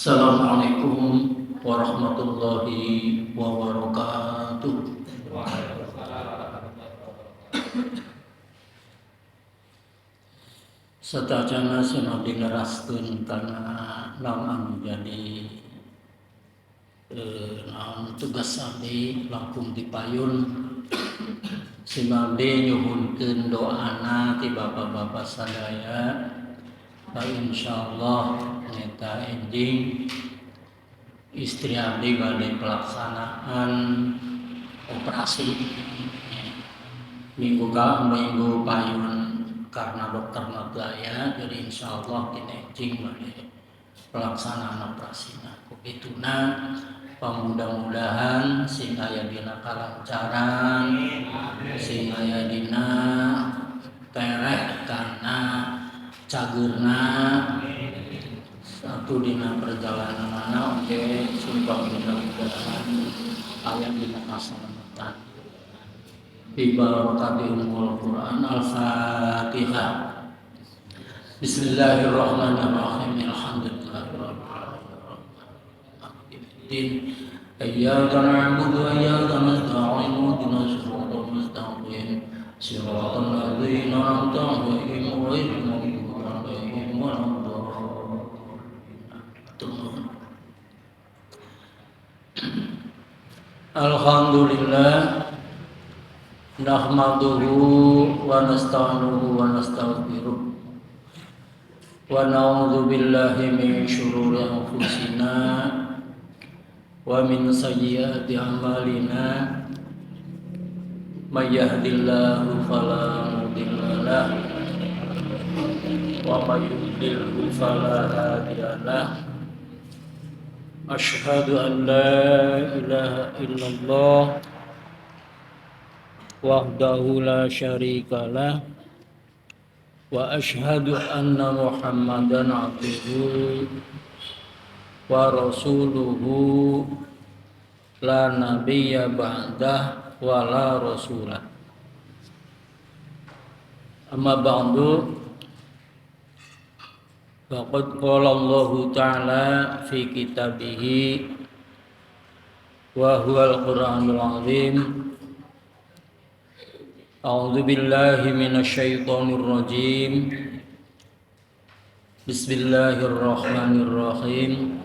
Assalamualaikum warahmatullahi wabarakatuh. Satacana cenah dileraskeun kana naon anu jadi naon tugas abdi langkung dipayun simabdi nyuhunkeun doana ti bapak-bapak sadaya. Insyaallah nyata enjing istri abdi bade pelaksanaan operasi minggu payun karena dokter nagaya, jadi insyaallah kita enjing bade pelaksanaan operasina kubituna mudah-mudahan sing aya dina kalancaran sing aya dina tereh kana cageurna satu dina perjalanan mana oke sumpah mudah-mudahan aya dina kasalamatan bi barakati ummul Quran. Al-Fatihah. Bismillahirrahmanirrahim. Alhamdulillahirabbil alamin. Iyyaka na'budu wa iyyaka nasta'in ihdinas siratal mustaqim siratal ladzina an'amta 'alaihim ghairil maghdubi 'alaihim waladdallin. Alhamdulillah nahmaduhu wa nasta'inuhu wa nastaghfiruh wa na'udzu billahi min syururi anfusina wa min sayyiati a'malina. May yahdihillahu fala mudilla lahu wa may yudlilhu fala hadiya lahu. Asyhadu an la ilaha illallah wahdahu la syarika lah wa asyhadu anna Muhammadan abduhu wa rasuluhu la nabiyya ba'dah wa la rasulah. Amma ba'du, faqad qala Allah ta'ala fi kitabihi wa huwal Qur'anul azim. A'udzu billahi minasyaitonir rajim. Bismillahirrahmanirrahim.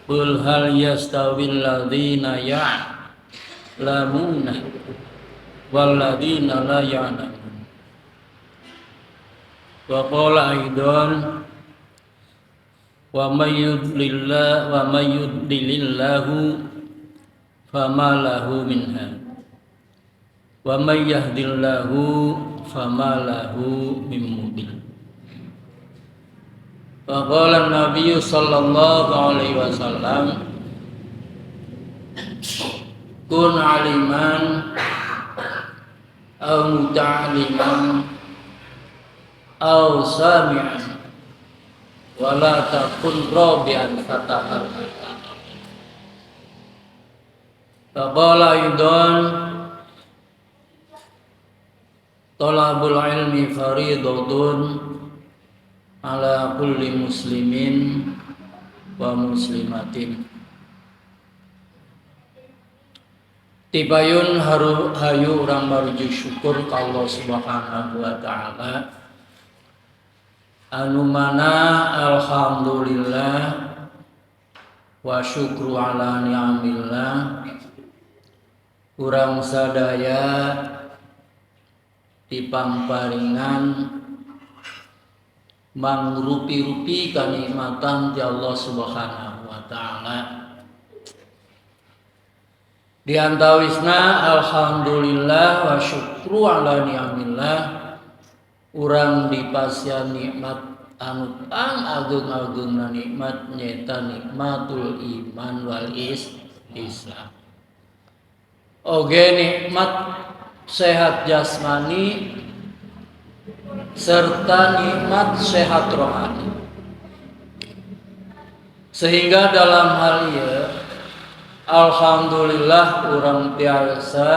Qul hal yastawil ladzina ya'lamuna wal ladzina la ya'lamun. Wa qala aidan wa may yudlilillahu fama lahu min had wa may yahdillahu fama lahu min mudil. Wa qala an-nabiy sallallahu alaihi wasallam kun aliman aw muta'alliman aw sami'an wa la takun rabi'an fatahar. Wa qala aidan talabul ilmi faridatun ala kulli muslimin wa muslimatin. Tipayun hayu urang marujuk syukur ka Allah Subhanahu wa taala anu mana alhamdulillah wa syukru ala ni'amillah urang sadaya dipangparingan mangrupi-rupi kanikmatan ti Allah Subhanahu wa taala. Di antawisna alhamdulillah wa syukru ala ni'amillah urang dipasian nikmat anu tang agung-agungna nikmat nyata nikmatul iman wal Islam. Oge nikmat sehat jasmani serta nikmat sehat rohani. Sehingga dalam hal ieu alhamdulillah urang tiasa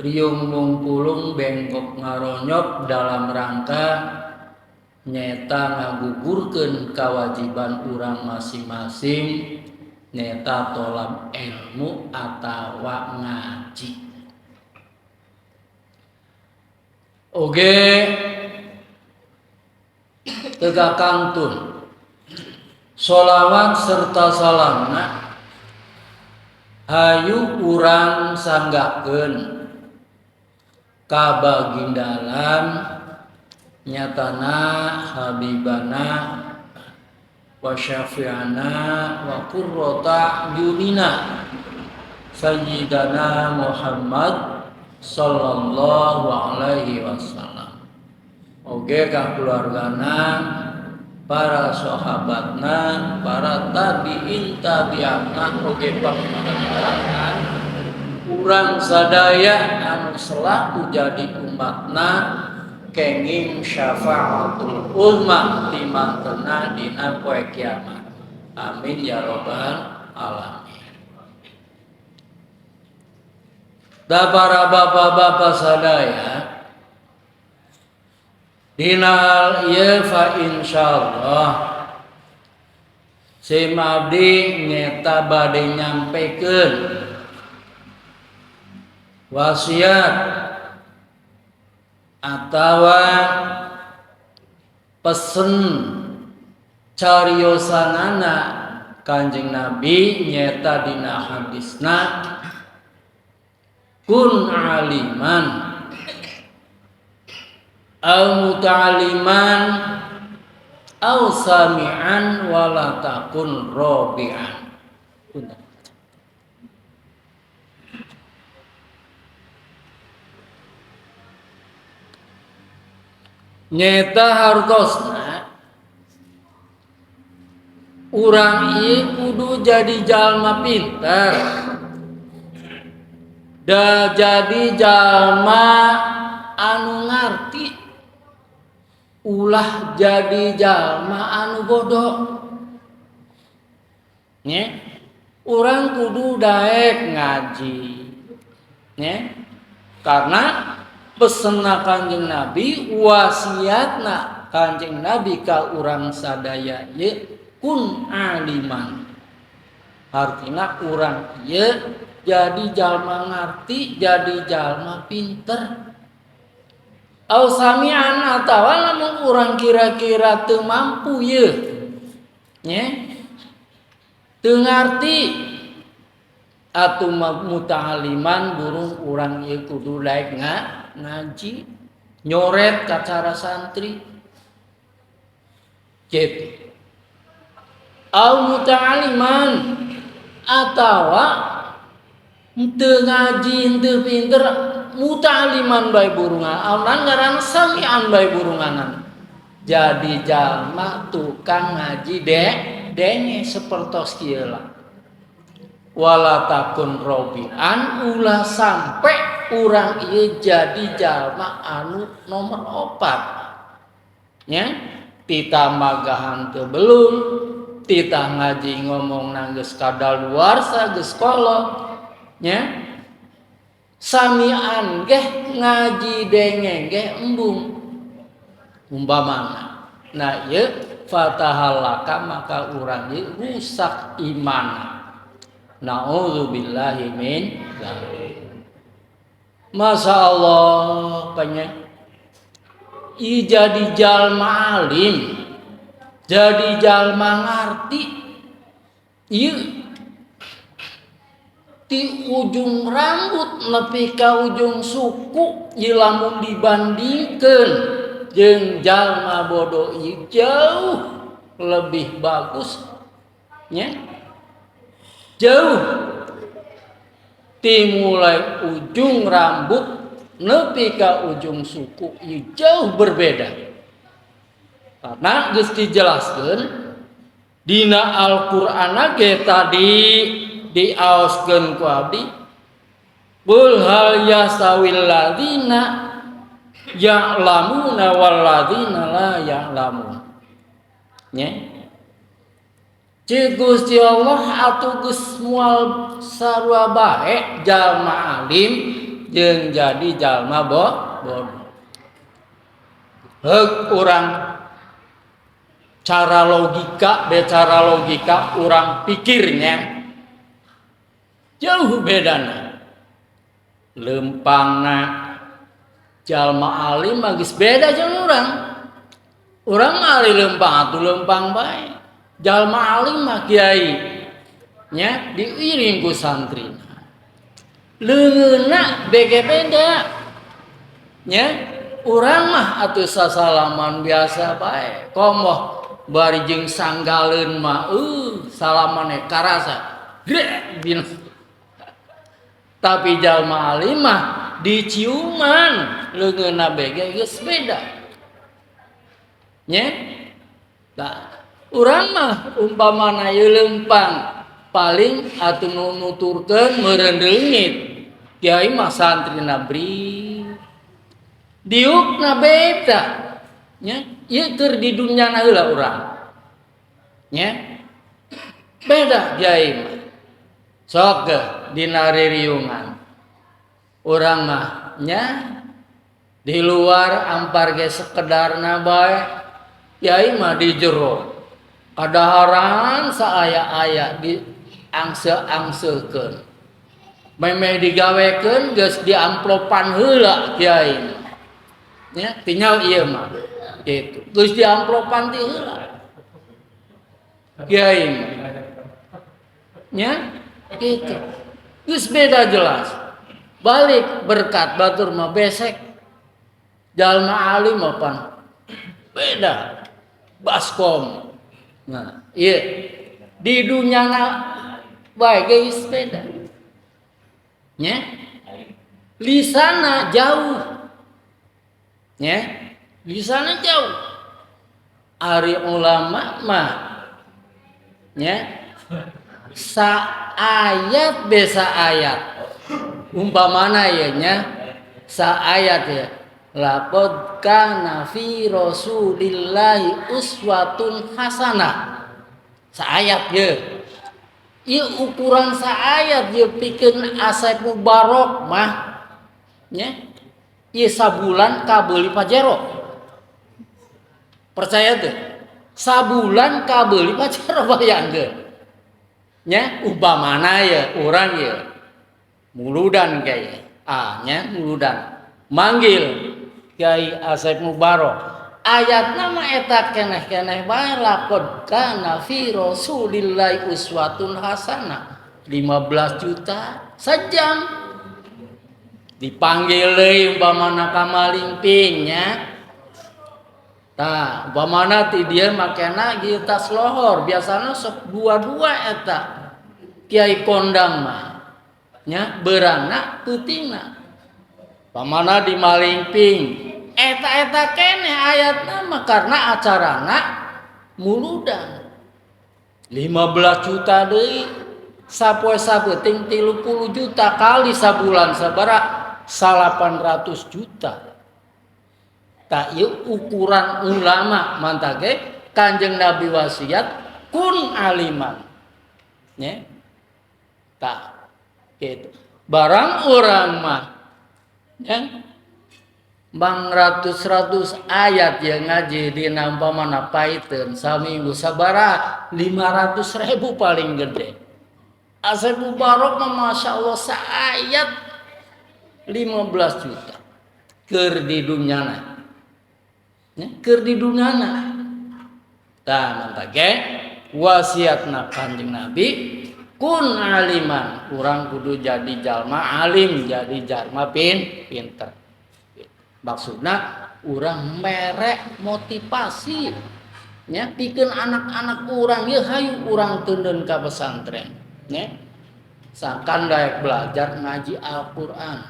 riung mungkulung bengkok ngaronyok dalam rangka nyata ngagugurkeun kewajiban urang masing-masing nyata tolab ilmu atawa ngaji. Oge tegakantun sholawat serta salamna hayu urang sanggakeun ka bagindalan nyatana habibana wa syafi'ana wa qurrata yunina sayyidana Muhammad sallallahu alaihi wasallam. Oge ka keluargana, para sahabatna, para tabi'in tabi'atna oge pangalaman urang sadaya anu selaku jadi umatna kenging syafaatul uzma di mantena dina poe kiamat. Amin ya rabbal alamin. Da para bapak-bapak sadaya dina hal ieu fa insyaallah si abdi nyeta bade nyampekeun wasiat atawa pesen cariosanana Kanjeng Nabi nyeta dina hadisna kun aliman au muta'aliman au sami'an wala takun rabi'an. Nyeta hartosna urang ieu kudu jadi jalma pinter, da jadi jalma anu ngarti, ulah jadi jalma anu bodoh. Nya urang kudu daek ngaji. Nya karena pesenna Kanjeng Nabi, wasiatna Kanjeng Nabi ka urang sadaya ye kun aliman. Artina urang ye jadi jalma ngarti, jadi jalma pinter. Au samian atawa lamun urang kira-kira teu mampu ye. Nya teu ngarti atuh muta'aliman burung urang ieu kudu daek ngaji nyoret ka cara santri gitu. Au muta'aliman atawa henteu ngaji henteu pinter muta'aliman bae burungan aunan ngaranna samian bae burunganan jadi jalma tukang ngaji denge sapertos kieu lah. Wala takun robian ulah sampai urang ieu jadi jalma anu nomor 4 nya tita magahan teu belul tita ngaji ngomong geus kadaluarsa geus kolot nya samian geh ngaji denge geh embung umpamana. Nah ieu fatahalaka maka urang ieu rusak iman. Na'udzubillahi min dzalik. Masya Allah kanya jadi jalma alim, jadi jalma ngarti, ieu ti ujung rambut nepi ka ujung suku ieu lamun dibandingkeun jeung jalma bodoh ieu jauh lebih bagus nya. Jauh dimulai ujung rambut nepi ka ujung suku ieu jauh berbeda. Karena geus dijelaskeun dina Al-Qur'an ge tadi diaoskeun ku abdi qul hal yasawil ladzina ya'lamuna wal ladzina la ya'lamun. Nya Cik Gusti Allah atuh geus moal sarua bae jalma alim jeung jadi jalma bodoh. Heuk urang cara logika orang pikirnya jauh bedana. Lempangna jalma alim magis beda jeung urang. Urang ali lempang atuh lempang bae. Jalma alim mah kiai nya diiring ku santrina. Leungeunna bege beda. Nya urang mah atuh sasalaman biasa bae. Komoh bari jeung sanggaleun mah salamane karasa. Gre tapi jalma alim mah diciuman leungeunna bege geus beda. Nya? Tah urang mah umpamana ieu lempang paling atuh nuturkeun meureun leungit. Kiai mah santrina bri. Diukna beda. Nya? Ieu keur di dunyana heula urang. Nya? Beda kiai mah. Sok dina ririungan. Urang mah nya di luar ampar ge sekedarna bae. Kiai mah di jero. Kadaharan saaya-aya di angse-angsekeun. Memeh digawekeun geus di amplopan heula kiai. Nya tinggal ieu mah. Gitu. Geus di amplopan ti heula. Kiai mah. Nya gitu. Geus beda jelas. Balik berkat batur mah besek. Jalma alim apa? Beda. Baskom. Nah, iya di dunyana bae geus beda. Nya? Lisana jauh. Nya? Lisana jauh. Ari ulama mah nya saayat besa ayat. Umpamana ya nya saayat ya. Laqad kana fi Rasulillahi uswatun hasanah. Saayat ye. Ieu ukuran saayat ye pikeun Asep Mubarok mah nya. Ieu sabulan kabeuli pajero. Percaya teu? Sabulan kabeuli pajero bayangkeun. Nya umpamana ya urang ye muludan kaya. Nya muludan manggil Kiai Asep Mubarok. Ayatna mah eta keneh-keneh bae laqad kana fi Rasulillahi uswatun hasanah. 15 juta sejam. Dipanggil deui umpamana ka malingping nya. Tah, umpamana ti dieu makena ieu tas lohor, biasana sok dua-dua eta. Kiai kondang mah nya beurangna peutingna. Umpamana di malingping eta keneh ayatna mah karena acarana muludan 15 juta deui sapoe sabeuting 30 juta kali sabulan sabaraha 800 juta. Tak ieu ukuran ulama mantage Kanjeng Nabi wasiat kun aliman. Nya? Tak gitu. Barang urang mah nya bang ratus ayat yang ngaji di nampamana paiteun saminggu sabaraha 500.000 paling gede. Asep Mubarok mah masyaallah saayat 15 juta keur di dunyana. Nya keur di dunyana. Tah mantage wasiatna Kanjeng Nabi kun aliman, urang kudu jadi jalma alim, jadi jalma pinter. Maksudna urang merek motivasi nya pikeun anak-anak urang ieu hayu urang tundeun ka pesantren nya sakan daek belajar ngaji Al-Qur'an.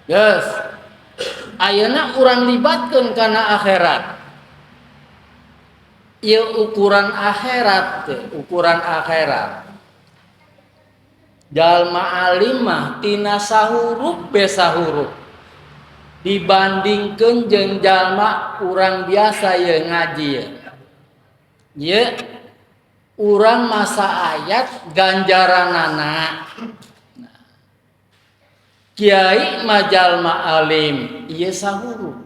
Geus ayeuna urang libatkeun kana akhirat. Ieu ukuran akhirat teh, ukuran akhirat. Jalma alim mah tina sahurup besa huruf dibandingkeun jeung jalma urang biasa ye ngaji ye. Ye urang masa ayat ganjaranana. Kiai mah jalma alim ieu sahuruf.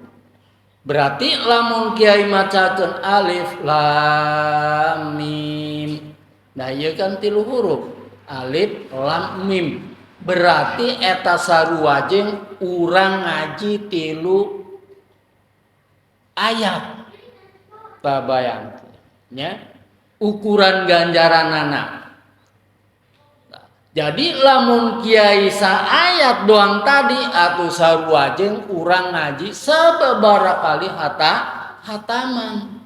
Berarti lamun kiai macakeun alif lam mim. Nah ieu kan 3 huruf. Alif lam mim. Berarti eta sarua jeung urang ngaji 3 ayat. Babayang nya ukuran ganjaranana. Jadi lamun kiai saayat doang tadi atuh sarua jeung urang ngaji sababaraha kali hataman.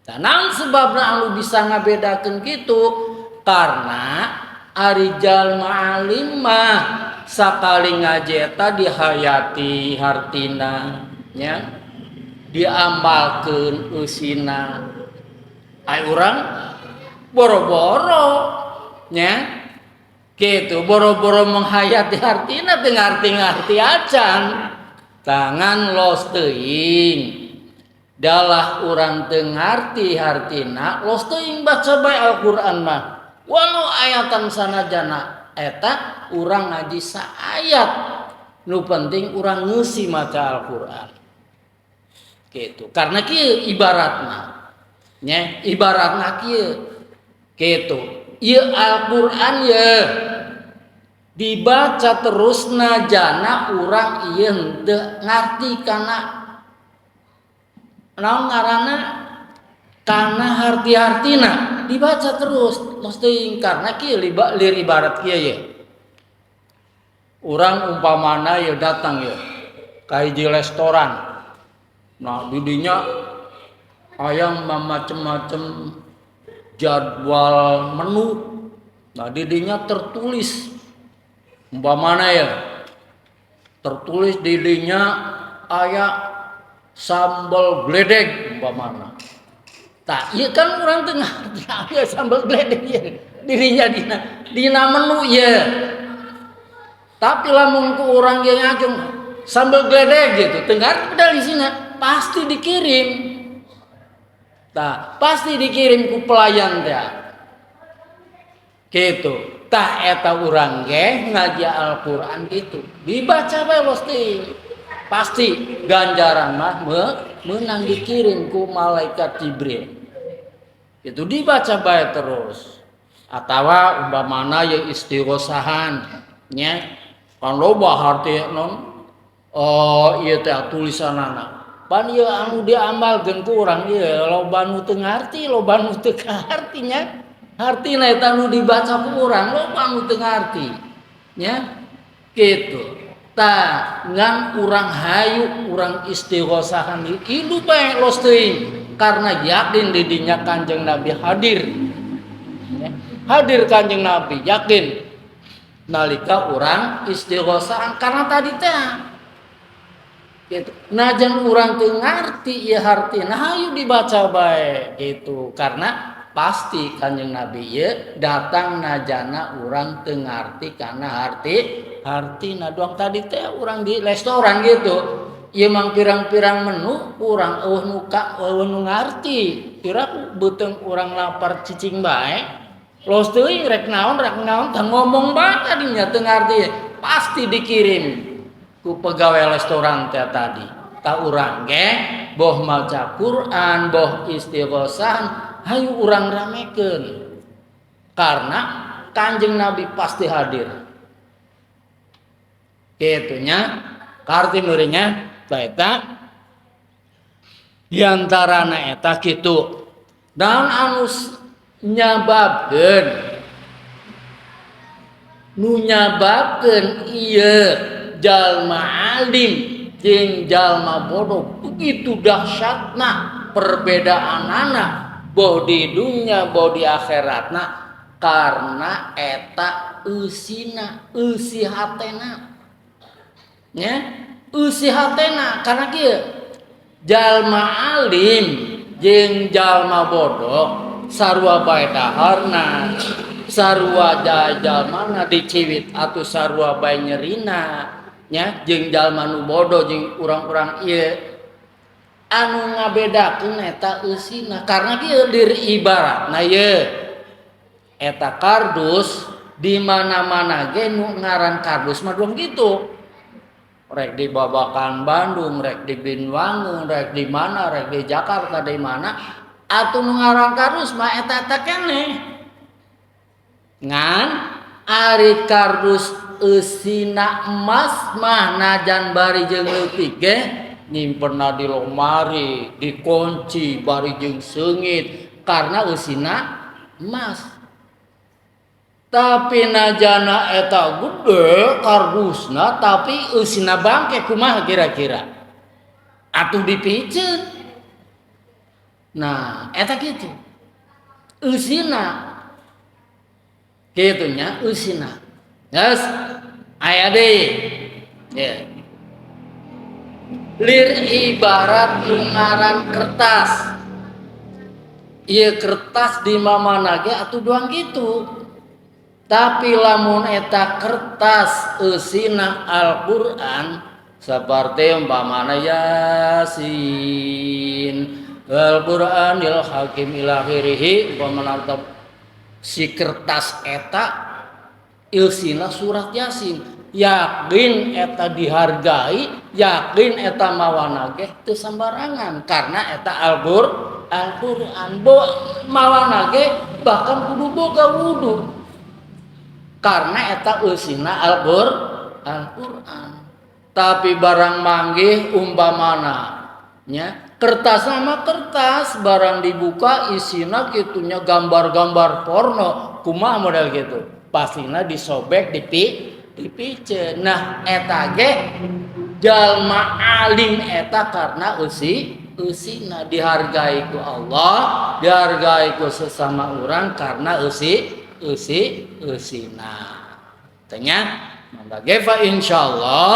Naon sebabna anu bisa ngabedakeun kitu? Karena ari jalma alim mah sakali ngaji eta dihayati hartina nya, diamalkeun eusina. Ai urang boro-boro nya gitu, boro-boro menghayati hartina teu ngarti-ngarti acan. Tangan los teuing. Dalah urang teu ngarti hartina, los teuing baca bae Al-Qur'an mah. Walau ayatan sanajana eta urang ngaji saayat. Nu penting urang ngeusi maca Al-Qur'an. Gitu. Karena kieu ibaratna. Nya, ibaratna kieu. Gitu. Ieu Al-Qur'an ye dibaca terus najana urang ieu henteu ngarti kana naon ngaranna, kana harti-hartina dibaca terus mesti karena kieu lir ibarat kieu ye. Urang umpamana ye datang ye ka hiji restoran. Nah, di dinya aya macem-macem jadwal menu. Nah didinya tertulis umpamana ya, tertulis didinya aya sambal gledeg umpamana. Tak iya kan orang tengah aya sambal gledeg ya dirinya dina menu ya. Tapi lamun ku urang ge ngajeng sambal gledeg gitu tengah padahal isina pasti dikirim. Tah pasti dikirim ku pelayan teh. Gitu. Tah eta urang ge ngaji Al-Qur'an gitu. Dibaca bae pasti ganjaran mah meunang dikirim ku malaikat Jibril. Itu dibaca bae terus. Atawa umpamana ye istighosahan nya kan loba harti non ieu teh tulisanana. Pan ieu anu diamalkeun ku urang ieu loba nu teu ngarti, loba nu teu ngarti nya. Hartina eta nu dibaca ku urang loba nu teu ngarti. Nya kitu. Tah ngan urang hayu urang istighosahan ilu bae los teuing karena yakin di dinya Kanjeng Nabi hadir. Hadir Kanjeng Nabi yakin nalika urang istighosahan karena tadi teh gitu. Najan urang teu ngarti ieu hartina hayu dibaca bae gitu karena pasti Kanjeng Nabi ieu datang najana urang teu ngarti kana hartina doang tadi teh urang di restoran gitu. Ieu mang pirang-pirang menu urang eueuh nu ngarti. Kira beuteung urang lapar cicing bae. Los teuing rek naon tah ngomong bae tadinya teu ngarti pasti dikirim ku pegawai restoran teh tadi. Ta urang ge boh maca Quran, boh istighosahan, hayu urang ramekeun. Karena Kanjeng Nabi pasti hadir. Kitu nya, karti meureunnya ta eta di antarana eta kitu. Daun anu nyababkeun nu nyababkeun ieu jalma alim jeung jalma bodoh begitu dahsyatna perbedaanana boh di dunya boh di akhiratna karena eta eusina eusi hatena nya eusi hatena karena kieu jalma alim jeung jalma bodoh sarua bae daharna sarua jalmana diciwit atuh sarua bae nyerina nya jeung jalma nu bodoh jeung urang-urang ieu anu ngabedakeun eta eusina karena kieu lir ibaratna ieu eta kardus di mana-mana ge nu ngaran kardus mah dong gitu rek di Babakan Bandung, rek di Binwangun, rek di mana, rek di Jakarta, di mana, atuh nu ngaran kardus mah eta keneh. Ngan ari kardus eusina emas mah najan bari jeung leutik ge nyimpenna di lomari, dikunci bari jeung seungit karena eusina emas. Tapi najana eta gede kardusna tapi eusina bangke kumaha kira-kira? Atuh dipiceun. Nah, eta kitu. Eusina. Kitunya eusina. Yes, aya deui. Ya. Lir ibarat ngaran kertas. Ieu kertas di mamana ge atuh doang gitu. Tapi lamun eta kertas eusina Al-Qur'an seperti umpamana Yasin Al-Qur'anil Hakim ila akhirih umpamana si kertas eta eusina surat Yasin, yakin eta dihargai, yakin eta mawana ge teu sambarangan karena eta Al-Qur'an mawana ge bahkan kudu boga wudu. Karena eta eusina Al-Qur'an. Tapi barang manggih umpamana nya kertas sama kertas barang dibuka isina kitunya gambar-gambar porno kumaha model gitu pastina disobek dipiceun. Nah eta ge jalma alim eta karena eusina dihargai ku Allah, dihargai ku sesama urang karena eusina. Tanya mangga fa insyaallah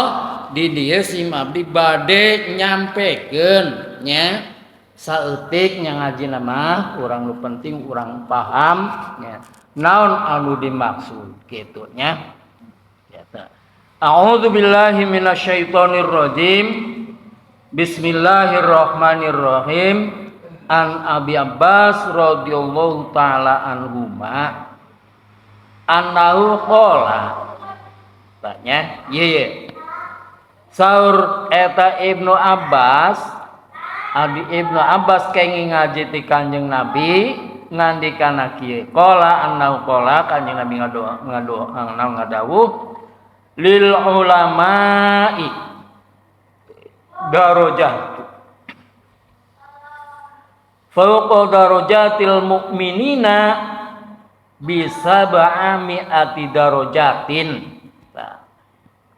di dieu si abdi bade nyampekeun nya saeutik nya ngajina mah urang nu penting urang paham nya naon anu dimaksud kitu nya. A'udzubillahi minasyaitonir rajim. Bismillahirrahmanirrahim. An Abi Abbas radhiyallahu taala anhuma annahu qala tanya ye saur eta Ibnu Abbas Abi Ibnu Abbas kenging ngaji ti Kanjeng Nabi ngandikana kieu qala annahu qala Kanjeng Nabi ngadawuh lil ulama'i darajat fawqa darajatil mu'minina bisa ba'ami'ati darajatin.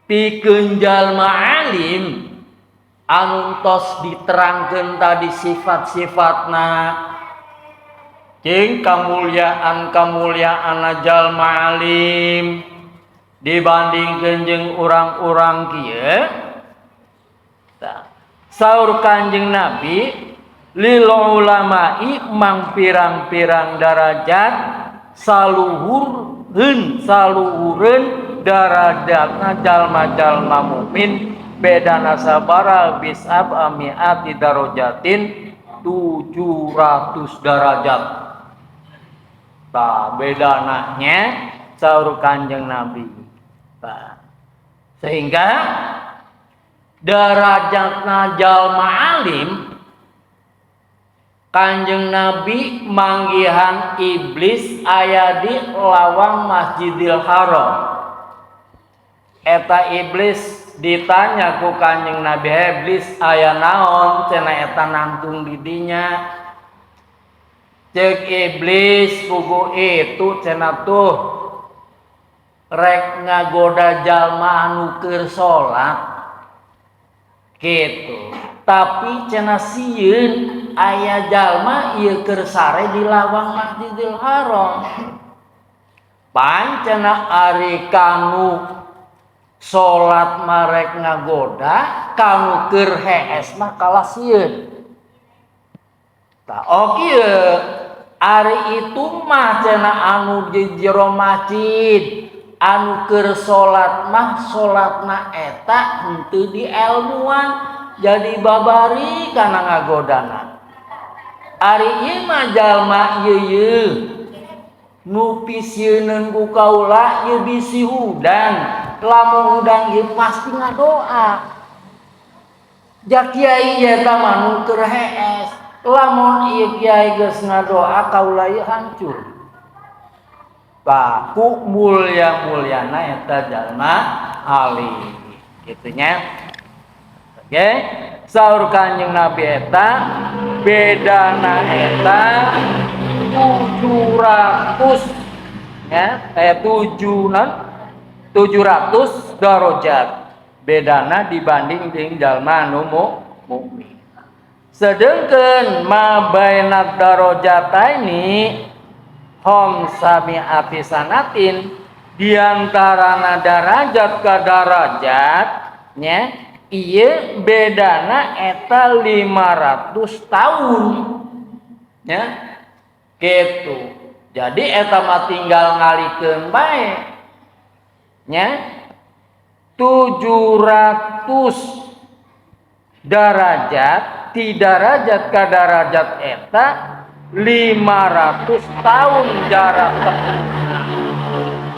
Pikeun jalma alim anu tos diterangkeun tadi sifat-sifatna jeung kamulyaan jalma alim dibandingkeun jeung urang-urang kieu. Saur Kanjeng Nabi lil ulama'i mang pirang-pirang darajat saluhureun darajatna jalma-jalma mukmin bedana sabara bisab amiati darajatin 700 derajat. Tah bedana nya saur Kanjeng Nabi. Tah sehingga derajatna jalma alim Kanjeng Nabi manggihan iblis aya di lawang Masjidil Haram. Eta iblis ditanya ku Kanjeng Nabi, iblis aya naon cenah eta nangtung di dinya. Ceuk iblis pugu itu cenah tuh rek ngagoda jalma anu keur salat kitu. Tapi cenah sieun aya jalma ieu keur sare di lawang Masjidil Haram. Pan cenah ari kanu salat marek ngagoda, kanu keur hees mah kalah sieun. Tah kieu ari itu mah cenah anu di jero masjid anu keur salat mah salatna eta henteu dielmuan jadi babari kana ngagodana. Ari ieu mah jalma ieu nu pisieun ku kaula ieu bisi hudan lamun udang ieu pasti ngadoa. Jak kiai ieu tah mah keur hees. Lamun ieu kiai geus ngadoa kaula ieu hancur. Ku mulia-mulyana eta jalma alim. Kitu nya. Oke. Saur Kanjeng Nabi eta bedana eta 700 ya, 700 darajat bedana dibanding jeung jalma anu mukmin. Sedengkeun ma bainad darajataini hom sami'ati sanatin diantarana derajat ka derajat nya ieu bedana eta 500 tahun nya gitu. Jadi eta mah tinggal ngalikeun bae nya 700 derajat ti derajat ka derajat eta 500 tahun jarak tempuhna.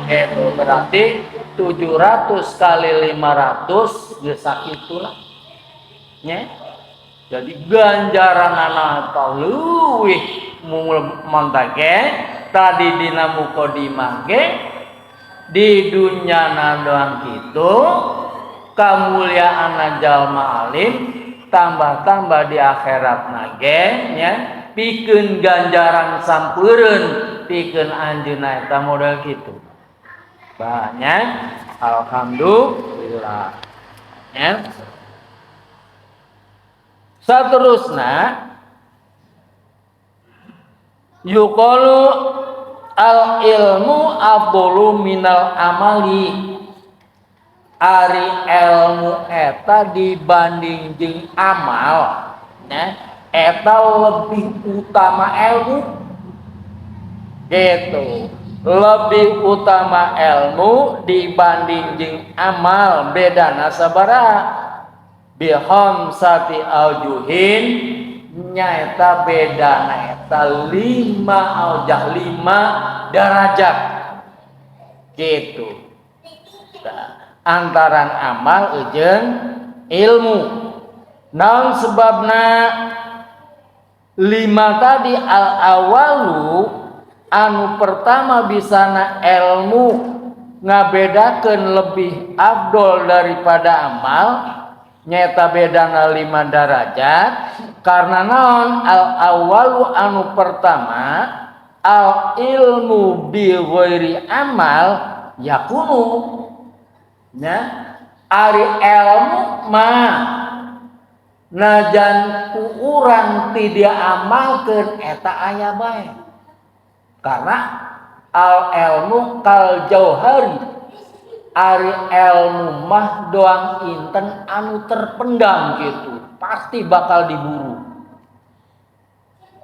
Itu berarti 700 kali 500 geus sakitulah nya. Jadi ganjaranana eta leuwih montage tadi dina mukodimah ge di dunyana doang kitu kamulyaan jalma alim tambah-tambah di akhiratna ge nya pikeun ganjaran sampeureun pikeun anjeunna eta model kitu. Banyak alhamdulillah ya. Saterusna yuqalu al ilmu afdalu minal amali. Ari ilmu eta dibanding jeung amal ya, eta lebih utama ilmu gitu. Lebih utama ilmu dibanding jeung amal, bedana sabaraha? Bihamsati aujuhin nyaeta bedana eta 5 aujah 5 derajat gitu. Antaran amal jeung ilmu. Naon sebabna 5 tadi al awalu anu pertama bisana ilmu ngabedakeun lebih afdol daripada amal nyata bedana 5 derajat karena naon al awalu anu pertama al ilmu bi ghairi amal yakunu nya ari ilmu mah najan ku urang ti dia amalkeun eta aya bae karena al ilmu kal jauhari ari ilmu mah doang inten anu terpendam gitu pasti bakal diburu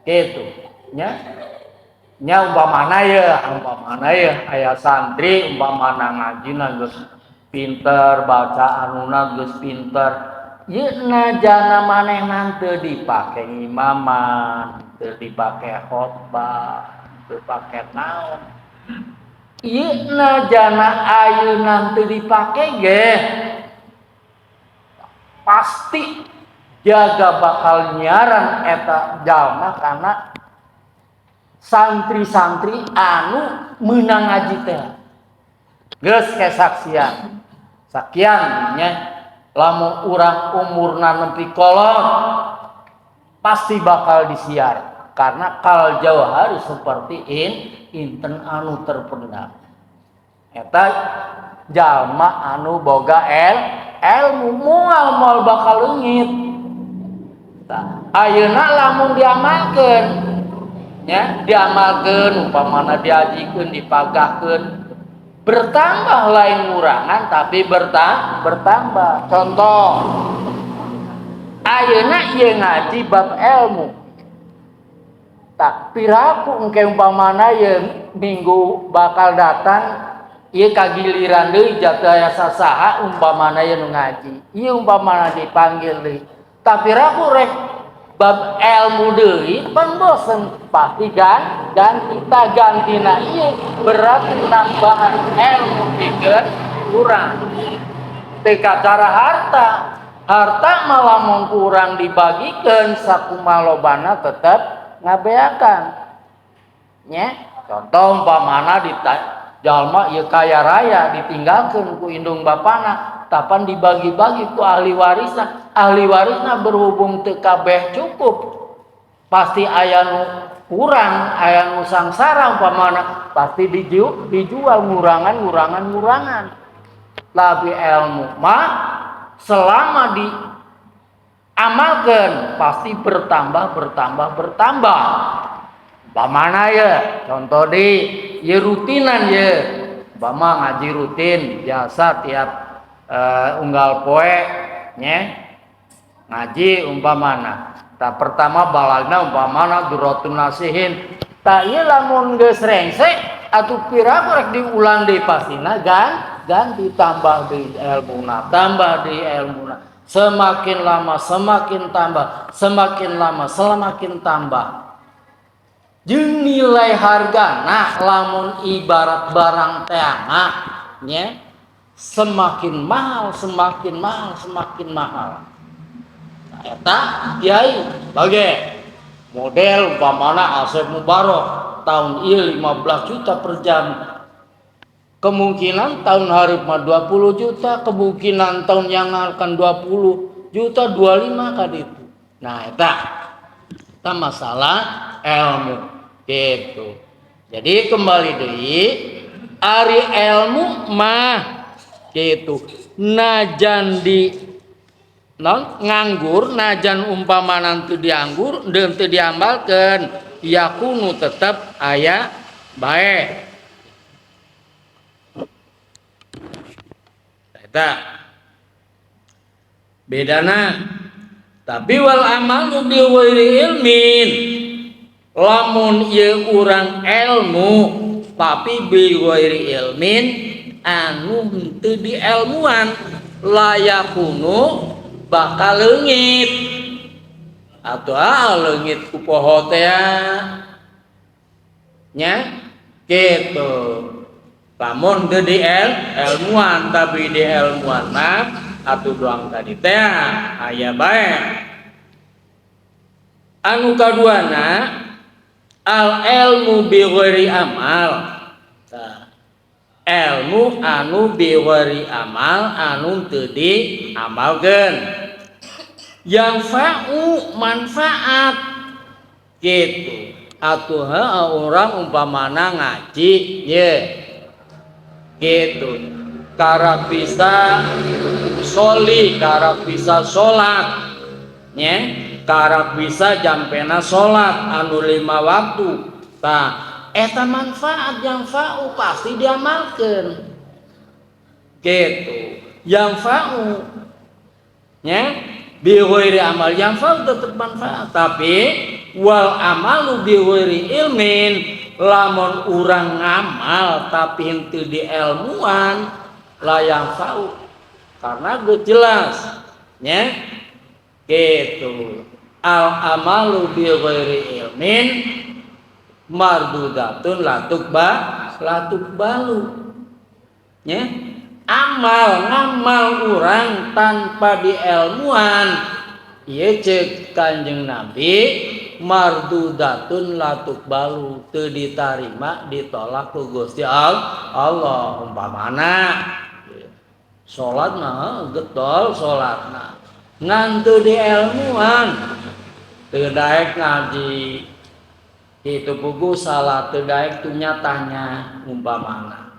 gitu nya umpamana ya aya santri umpamana ngajina geus pinter baca anuna geus pinter ieu najana manehna teu dipake imaman teu dipake khotbah teu pake naon ieu najana ayeuna teu dipake ge pasti jaga bakal nyaran eta jalma kana santri-santri anu meunang ngaji teh geus kesaksian sakian nya lamun urang umurna nepi kolot pasti bakal disiar karena kal jauhari seperti inten anu terpendam eta jalma anu boga ilmu moal bakal leungit ayeuna lamun diamalkeun nya diamalkeun umpamana diajikeun dipagahkeun bertambah lain ngurangan tapi bertambah. Contoh ayeuna ieu ngaji bab ilmu tak piraku engke umpamana ieu minggu bakal datang ieu kagiliran deui jatuh aya sasaha umpamana ieu nu ngaji ieu umpamana dipanggil deui tapi piraku rek bab ilmu deui pan bosen pasti dan kita gantina ieu berarti tambahan ilmu pikeun kurang. Teka cara harta malamun kurang dibagikan sakumalobana tetap ngabeakan. Nya, contoh umpamana jalma ieu kaya raya ditinggalkeun ku indung bapana, tapan dibagi-bagi ku ahli warisna. Ahli warisna berhubung teu kabeh cukup, pasti aya nu kurang, aya nu sangsara umpamana, pasti dijual ngurangan. Tapi ilmu mah selama diamalkan pasti bertambah. Umpamana ya, contoh rutinan ya, umpama ngaji rutin biasa tiap unggal poe nya ngaji umpamana. Tak pertama balagna umpamana duratun nasihin. Tak ieu lamun geus rengse atuh pira rek diulang deui pastina ganti tambah di ilmuna. Semakin lama semakin tambah. Jeung nilai hargana lamun ibarat barang teh nya semakin mahal. Eta kiai bage model umpamana Asep Mubarok tahun ieu 15 juta per jam, kemungkinan tahun hareup 20 juta, kemungkinan tahun yang akan 20 juta 25 ka ditu. Nah eta masalah ilmu gitu. Jadi kembali deui ari ilmu mah gitu najan di nganggur, najan umpamanan teu dianggur dan teu diamalkeun yakunu tetep aya bae. Eta bedana. Tapi wal amalu bi ghairi ilmin, lamun ieu urang ilmu tapi bi ghairi ilmin anu teu dielmuan layakunu bakal leungit atau leungit ku poho teh nya kitu. Lamun teu dielmuan tapi dielmuan mah atuh doang tadi teh aya bae. Anu kaduana al ilmu bi ghairi amal. Ilmu anu bi ghairi amal anu teu diamalkeun. Yang manfaat gitu. Atuh orang umpamana ngaji ye gitu. Karak bisa soli, karak bisa sholat nya, karak bisa jampena sholat anu 5 waktu. Tah eta manfaat yang pasti diamalkeun gitu. Yang nya bi ghairi amal yang tetep manfaat, tapi wal amalu bi ghairi ilmin, lamun urang ngamal tapi henteu dielmuan layang karena geus jelas nya gitu. Al amalu bi ghairi ilmin mardudatun latuk balu nya. Ngamal urang tanpa dielmuan ieu ceuk Kanjeng Nabi mardudatun latuk balu, teu ditarima ditolak ku Gusti Allah. Umpamana salat mah getol salatna ngan teu dielmuan, teu daek ngaji kitu puguh salat teu daek tu nyatanya umpamana.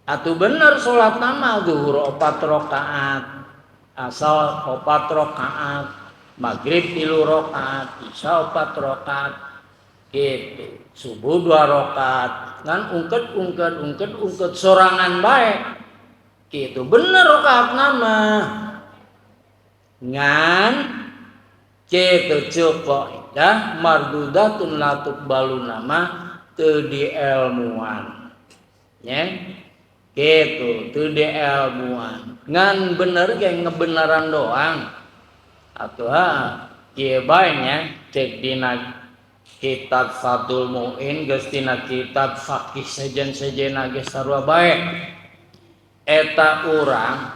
Atuh bener salat nama zuhur 4 rakaat, asal 4 rakaat, maghrib 3 rakaat, isya 4 rakaat, gitu. Subuh 2 rakaat, kan ungket sorangan bae, gitu. Bener rakaat nama, ngan, gitu cukup, ya mardudatun latuk balu nama teu dielmuan, ya. Gitu, teu dielmuan. Ngan bener ge ngebenaran doang. Atuh kieu bae nya cek dina kitab Fathul Muin geus dina kitab Faqih sejen-sejena ge sarua bae. eta urang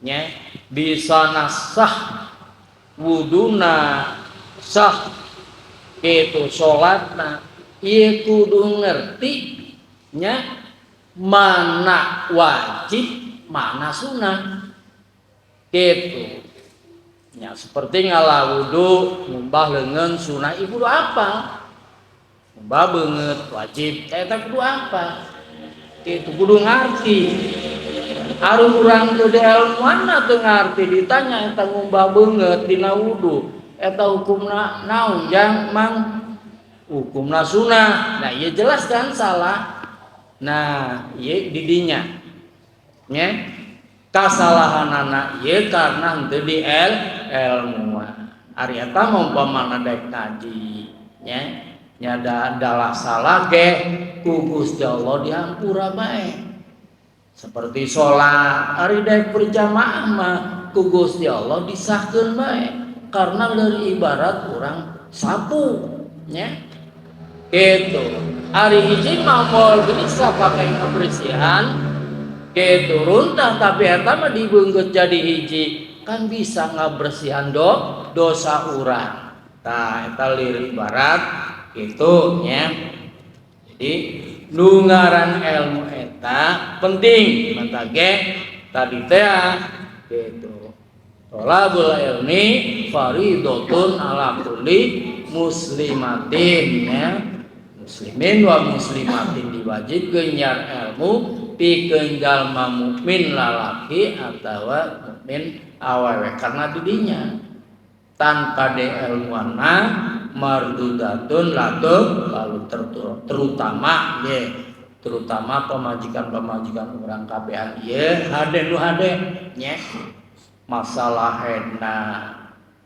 nya bisa nasah wuduna sah kitu salatna ieu kudu ngerti nya mana wajib mana sunah kitu nya seperti ngala wudu ngumbah leungeun sunah ieu kudu apa ngumbah beungeut wajib eta kudu apa kitu kudu ngarti. Ari urang teu ilmuanna teu ngarti ditanya eta ngumbah beungeut dina wudu eta hukumna naon jang mang hukumna sunah. Nah ieu jelas kan salah. Nah ieu di dinya nya kasalahanana ieu karena henteu di ilmuan. Ari eta umpamana daek ngaji nya nya dalah salah ge ku Gusti Allah dihampura bae. Seperti sholat hari daek berjamaah mah ku Gusti Allah disahkeun bae karena dari ibarat urang sapu nya kitu ari hiji mah moal bisa pakai kebersihan kitu runtah tapi eta mah dibeungkeut jadi hiji kan bisa ngabersihan dosa urang tah eta lir ibarat kitu nya jadi nu ngaran ilmu eta penting mata ge tadi teh gitu. Thalabul ilmi faridatun ala kulli muslimatin ya. Muslimin wa muslimatin diwajibkeun nyar ilmu pikeun jalma mukmin lalaki atawa mukmin awewe karena didinya tanpa de ilmuanna mardudatun lalu terutama ye terutama pemajikan urang kabehan ye hade nu hade nya masalah hedna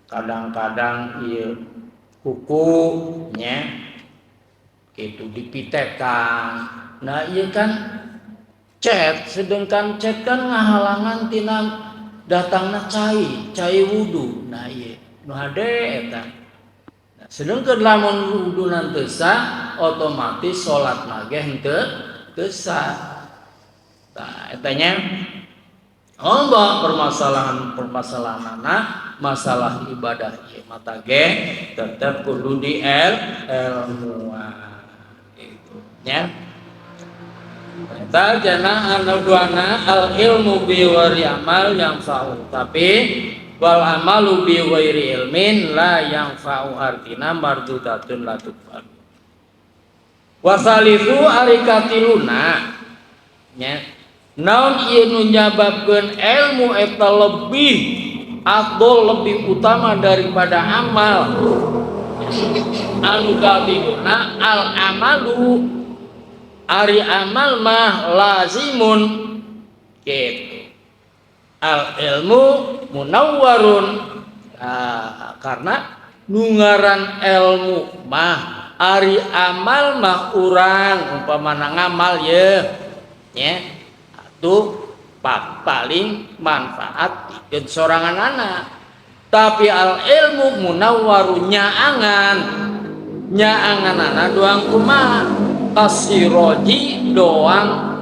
kadang-kadang ieu kuku nya kitu dipitekan nah ieu kan cet sedangkan cet kan ngahalangan tina datangna cai wudu nah ieu nu hade eta sedangkan lamun wudunan teu sah otomatis salatna ge henteu teu sah. Tah eta nya permasalahanna masalah ibadah ieu mata ge tetep kudu di ilmuan gitu nya. Eta jana anu duana al ilmu bi wari amal yang fa'u tapi wal amalu bi ghairi ilmin la yanfa'u artina mardudatun la tuqbal. Wasalisu ari katiluna nya naon ieu nu nyababkeun ilmu eta lebih afdol lebih utama daripada amal. Anu katiluna al amalu ari amal mah lazimun gitu. Al ilmu munawwarun karena nungaran ilmu mah ari amal mah urang umpamana ngamal ye nya atuh paling manfaat pikeun soranganana tapi al ilmu munawwarun nyaanganana doang kumaha kasiroji doang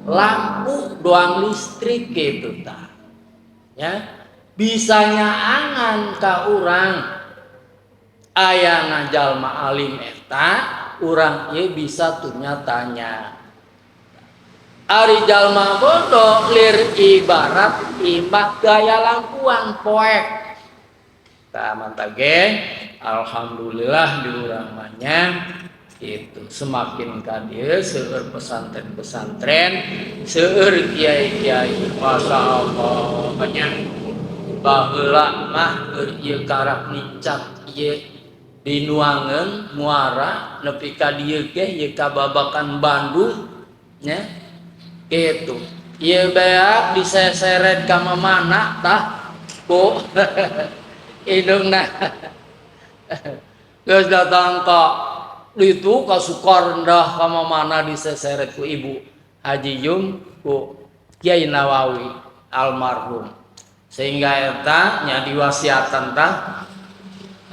lampu doang listrik gitu tah ya bisanya angan ka urang ayana jalma alim eta urang ieu bisa tuh nyatanya ari jalma bodoh lir ibarat imbah gaya lampuan poek tah manta ge alhamdulillah di urang manya itu semakin ka dieu seueur pesantren-pesantren seueur kiai-kiai masyaallah banyak baheula mah ieu karak nicat ieu dinuangeun muara nepi ka dieu ge ieu ka babakan Bandung nya kitu ieu beak diseseret ka mamana tah ku hidungna geus datang ka itu kasukar rendah kama mana diseseret ku ibu Haji Yum ku Kiai Nawawi almarhum sehingga eta nya diwasiatan tah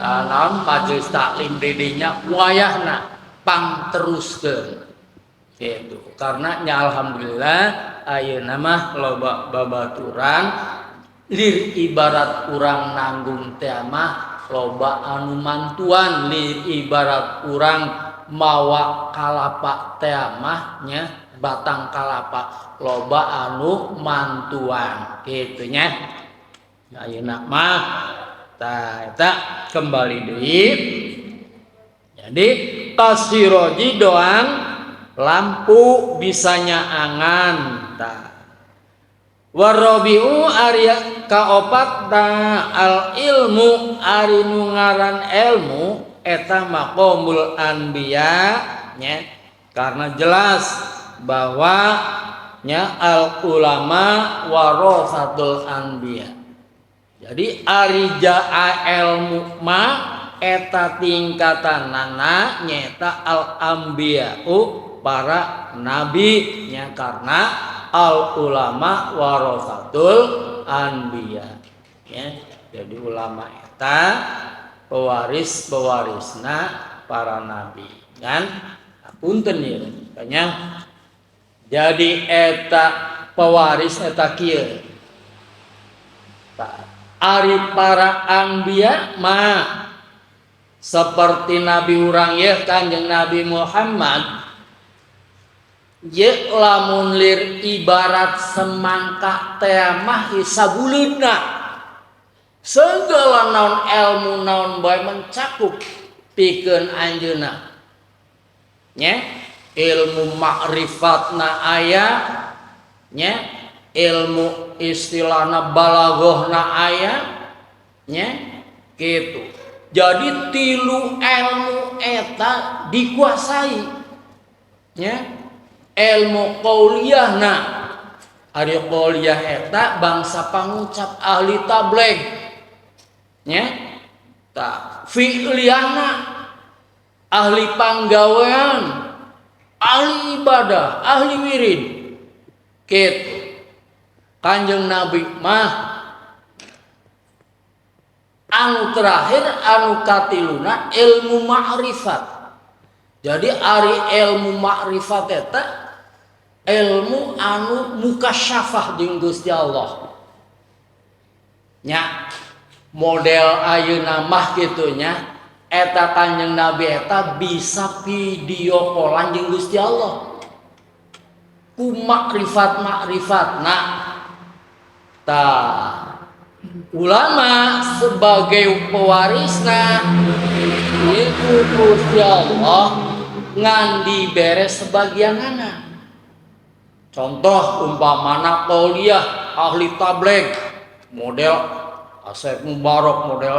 naon majelis taklim di dinya wayahna pang teruskeun Gitu. Karena nya alhamdulillah ayeuna mah loba babaturan lir ibarat urang nanggung teh mah loba anu mantuan, lir ibarat urang mawa kalapa teh mah nya batang kalapa loba anu mantuan kitu nya. Ayeuna mah tah eta kembali deui. Jadi kasiroji doang lampu bisanya angan tah. Warabiu ari kaopat da al ilmu ari nu ngaran ilmu eta maqamul anbiya nya karena jelas bahwa nya al ulama warasatul anbiya. Jadi ari jaa ilmu ma eta tingkatanana nyata al anbiya'u para nabi nya karena al ulama warasatul anbiya ya. Jadi ulama eta pewarisna para nabi kan punten ya makanya jadi eta pewaris eta kieu ari para anbiya mah seperti nabi urang ya Kanjeng Nabi Muhammad ye lamun lir ibarat semangka teh mah sabuleudna segala naon ilmu naon bae mencakup pikeun anjeunna nya ilmu ma'rifatna aya nya ilmu istilahna balaghahna aya nya kitu. Jadi tilu ilmu eta dikuasai nya ilmu qauliyahna ari qauliyah eta bangsa pangucap ahli tabligh nya ta fi'liyahna ahli panggawean ahli ibadah ahli wirid kitu. Kanjeng Nabi mah anu terakhir anu katiluna ilmu ma'rifat. Jadi ari ilmu ma'rifat eta ilmu anu mukasyafah jeung Gusti Allah. Nya model ayeuna mah kitu nya eta Kanjeng Nabi eta bisa video callan jeung Gusti Allah. Ku ma'rifatna ulama sebagai pewarisna itu Gusti Allah ngan dibere sebagianana. Contoh umpamana qauliyah ahli tabligh model Asep Mubarak model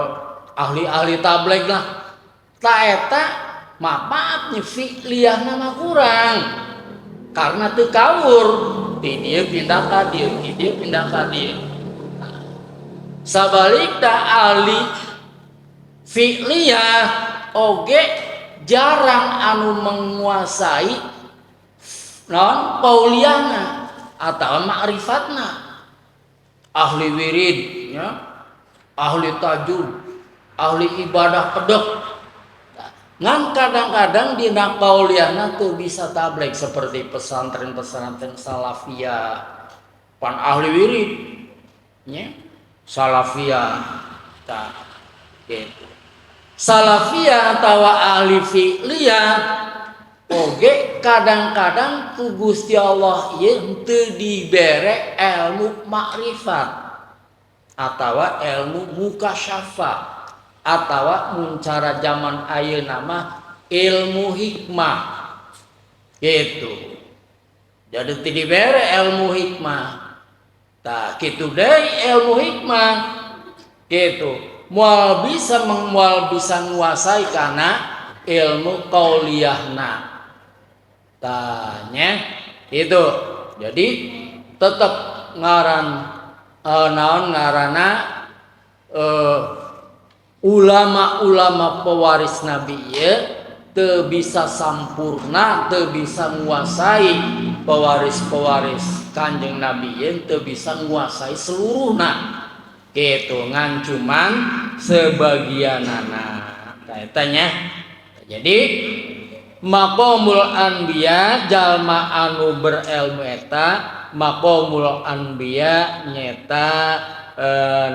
ahli tabligh lah. Ta eta maaf nya fi'liyahna mah kurang. Karena teu kawur di dieu pindah ka dieu, di dieu pindah ka dieu. Sabalikna ahli fi'liyah oge jarang anu menguasai non qauliyahna atawa ma'rifatna. Ahli wirid ya, ahli tajud, ahli ibadah pedek. Ngan kadang-kadang dina qauliyahna tuh bisa tabligh seperti pesantren-pesantren salafiyah pan ahli wirid nya salafiyah ta gitu. Salafiyah atawa ahli fi'liyah oge kadang-kadang ku Gusti Allah ieu teu dibere ilmu ma'rifat atawa ilmu mukasyafah atawa muncara zaman ayeuna mah ilmu hikmah gitu. Jadi teu dibere ilmu hikmah. Tah kitu deui ilmu hikmah gitu. Moal bisa nguasai kana ilmu qauliyahna. Tanya itu. Jadi tetap ngaran naon ngaranna ulama-ulama pewaris Nabi ya teu bisa sampurna, teu bisa nguasai pewaris-pewaris Kanjeng Nabi ya teu bisa nguasai seluruhna gitu ngan cuman sebagianana kaitanya. Jadi maqamul anbiya jalma anu berilmu eta maqamul anbiya nyeta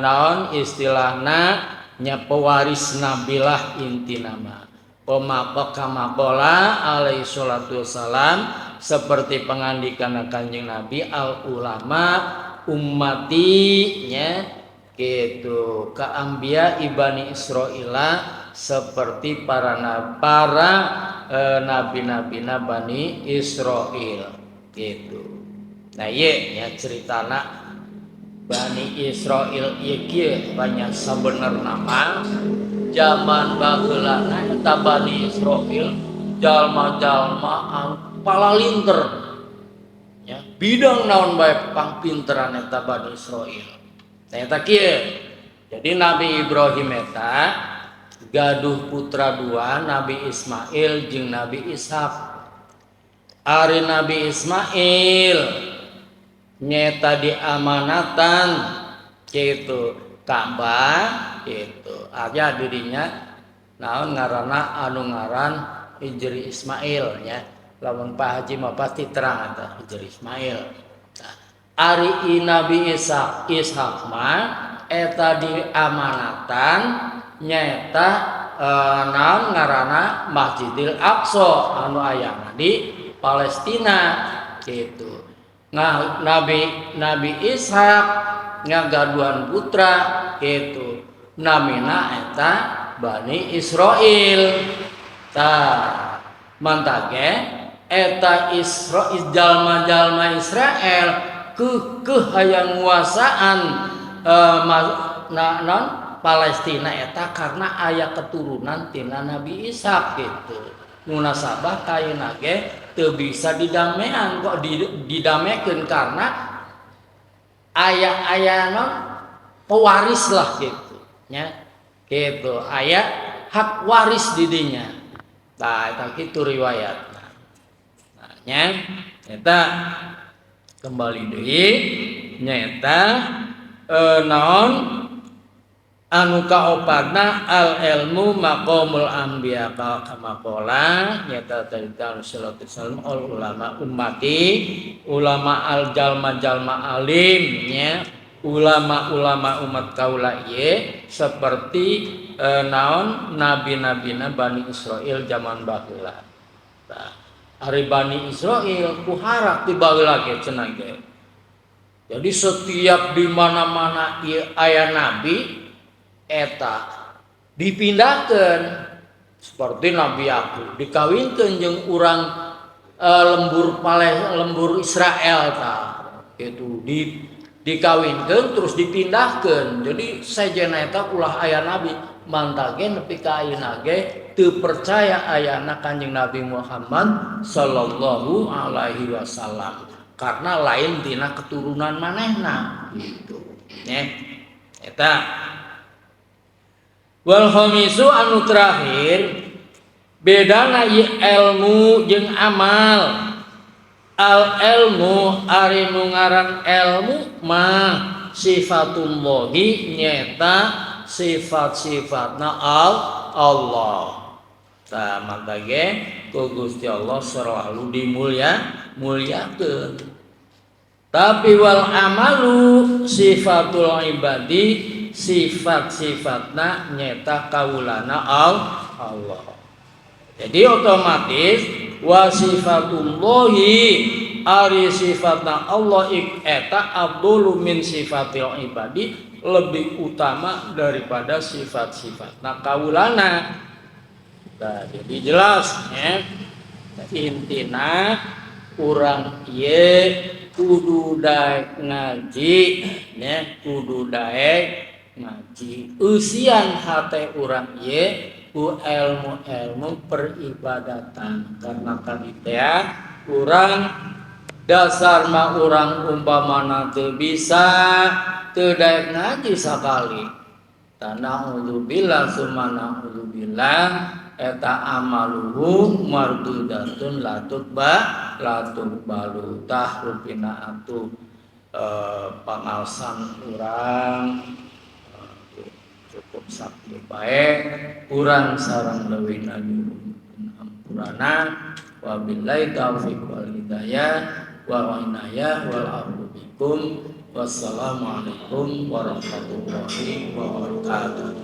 naon istilahna nya pewaris nabilah inti nama kamakola alaihi salatu wassalam seperti pengandikan Kanjeng Nabi al ulama ummati nya gitu ka anbiya ibani Israila seperti para nabi-nabi Bani Israel gitu. Nah ye ya ceritana Bani Israel ieu banyak sabener nama zaman baheulana eta Bani Israel jalma-jalma anu palalinter ya bidang naon bae pangpinteran eta Bani Israel. Nah eta kieu. Jadi Nabi Ibrahim eta gaduh putra dua Nabi Ismail jeung Nabi Ishak. Ari Nabi Ismail nyeta diamanatan gitu Ka'bah gitu aja dirinya naon ngaranna anu ngaran Hijri Ismail nya lamun Pak Haji mah pasti terang eta Hijri Ismail. Nah, ari Nabi Ishak mah eta diamanatan nyaeta naon ngaranna Masjidil Aqsa anu aya di Palestina gitu. Nah, Nabi Ishak ngagaduhan putra gitu. Namina eta Bani Israil. Tah mantage eta Israil jalma-jalma Israel hayang nguasaan Palestina eta karena aya keturunan tina Nabi Ishak gitu. Munasabah kayeuna ge teu bisa didamean kok didamekeun karena aya pewaris lah gitu nya gitu aya hak waris di dinya. Tah eta kitu riwayatna. Nah nya eta kembali deui nya eta naon anu kaopadna al ilmu maqamul anbiya kama qala nyata tarikan sallallahu alaihi wasallam ulama ummati ulama al jalma alim nya ulama umat kaula ieu seperti naon nabi-nabina Bani Israil zaman baheula. Nah, ari Bani Israil kuharak ti baheula ge cenah ge. Jadi setiap di mana-mana aya nabi eta dipindahkan seperti Nabi Yakub dikawinkan jeung urang lembur Israel ta itu dikawinkan terus dipindahkan. Jadi sajana eta ulah aya nabi mantage nepi ka ayeuna ge teu percaya ayana Kanjeng Nabi Muhammad sallallahu alaihi wasallam karena lain tina keturunan manehna gitu nya eta. Wal khamisu anu terakhir bedana ilmu jeung amal. Al ilmu ari nu ngaran ilmu mah sifatullahi nyata sifat-sifatna Allah. Tah maka ge ku Gusti Allah selalu dimulyakeun. Tapi wal amalu sifatul ibadi sifat-sifatna nyata kaulana Allah. Jadi otomatis wa sifatullahi ari sifatna Allah eta abdulu min sifatil ibadi lebih utama daripada sifat-sifatna kaulana. Nah, jadi jelas ya. Intina urang ieu kudu daek ngaji ya, kudu daek ngaji usian hate urang ieu ku ilmu peribadatan karena kaditea urang dasar mah urang umpamana teu bisa teu daek ngaji sakali tana'udzubillah summa na'udzubillah eta amaluhu mardudatun latut balu tahrupina atuh pangalsan urang cukup sakti bae urang sareng leuwihna nyuwun ampun umurana. Wabillahi taufiq wal hidayah wal inayah wal afu bikum. Wassalamualaikum warahmatullahi wabarakatuh.